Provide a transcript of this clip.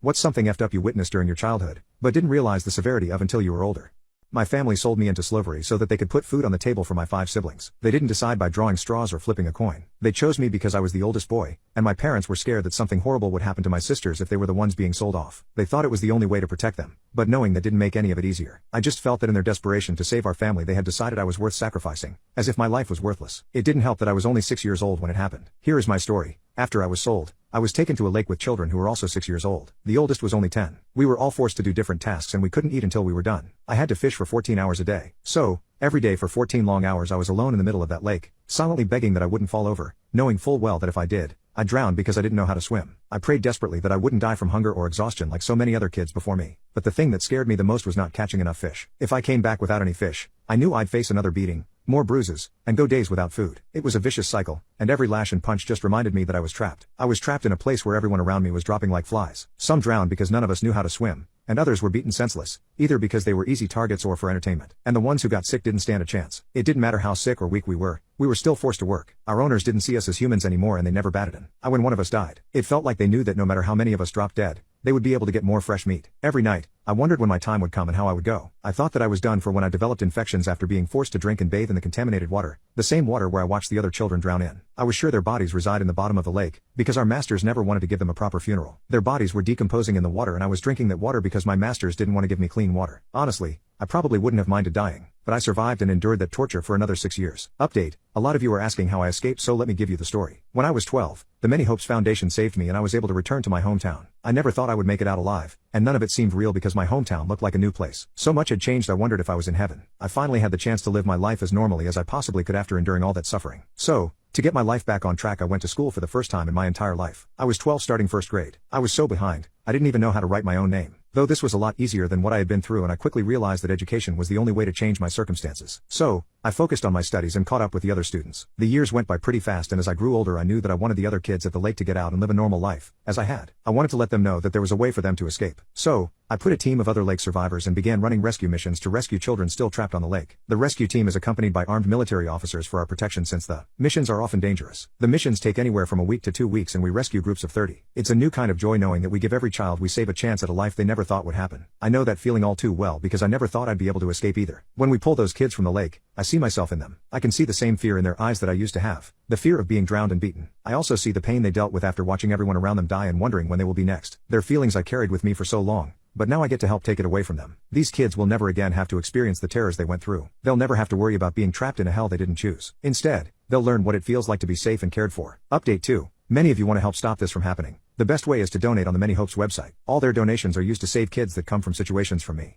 What's something effed up you witnessed during your childhood, but didn't realize the severity of until you were older? My family sold me into slavery so that they could put food on the table for my 5 siblings. They didn't decide by drawing straws or flipping a coin. They chose me because I was the oldest boy, and my parents were scared that something horrible would happen to my sisters if they were the ones being sold off. They thought it was the only way to protect them, but knowing that didn't make any of it easier. I just felt that in their desperation to save our family they had decided I was worth sacrificing, as if my life was worthless. It didn't help that I was only 6 years old when it happened. Here is my story. After I was sold, I was taken to a lake with children who were also 6 years old. The oldest was only 10. We were all forced to do different tasks and we couldn't eat until we were done. I had to fish for 14 hours a day. So, every day for 14 long hours I was alone in the middle of that lake, silently begging that I wouldn't fall over, knowing full well that if I did, I'd drown because I didn't know how to swim. I prayed desperately that I wouldn't die from hunger or exhaustion like so many other kids before me. But the thing that scared me the most was not catching enough fish. If I came back without any fish, I knew I'd face another beating, more bruises, and go days without food. It was a vicious cycle, and every lash and punch just reminded me that I was trapped. I was trapped in a place where everyone around me was dropping like flies. Some drowned because none of us knew how to swim, and others were beaten senseless, either because they were easy targets or for entertainment. And the ones who got sick didn't stand a chance. It didn't matter how sick or weak we were still forced to work. Our owners didn't see us as humans anymore and they never batted an eye when one of us died. It felt like they knew that no matter how many of us dropped dead, they would be able to get more fresh meat. Every night, I wondered when my time would come and how I would go. I thought that I was done for when I developed infections after being forced to drink and bathe in the contaminated water, the same water where I watched the other children drown in. I was sure their bodies reside in the bottom of the lake, because our masters never wanted to give them a proper funeral. Their bodies were decomposing in the water and I was drinking that water because my masters didn't want to give me clean water. Honestly, I probably wouldn't have minded dying, but I survived and endured that torture for another 6 years. Update: a lot of you are asking how I escaped, so let me give you the story. When I was 12, the Many Hopes Foundation saved me and I was able to return to my hometown. I never thought I would make it out alive, and none of it seemed real because my hometown looked like a new place. So much had changed I wondered if I was in heaven. I finally had the chance to live my life as normally as I possibly could after enduring all that suffering. So, to get my life back on track I went to school for the first time in my entire life. I was 12 starting first grade. I was so behind, I didn't even know how to write my own name. Though this was a lot easier than what I had been through and I quickly realized that education was the only way to change my circumstances. So, I focused on my studies and caught up with the other students. The years went by pretty fast and as I grew older I knew that I wanted the other kids at the lake to get out and live a normal life, as I had. I wanted to let them know that there was a way for them to escape. So, I put a team of other lake survivors and began running rescue missions to rescue children still trapped on the lake. The rescue team is accompanied by armed military officers for our protection since the missions are often dangerous. The missions take anywhere from a week to 2 weeks and we rescue groups of 30. It's a new kind of joy knowing that we give every child we save a chance at a life they never thought would happen. I know that feeling all too well because I never thought I'd be able to escape either. When we pull those kids from the lake, I see myself in them. I can see the same fear in their eyes that I used to have. The fear of being drowned and beaten. I also see the pain they dealt with after watching everyone around them die and wondering when they will be next. They're feelings I carried with me for so long, but now I get to help take it away from them. These kids will never again have to experience the terrors they went through. They'll never have to worry about being trapped in a hell they didn't choose. Instead, they'll learn what it feels like to be safe and cared for. Update 2. Many of you want to help stop this from happening. The best way is to donate on the Many Hopes website. All their donations are used to save kids that come from situations from me.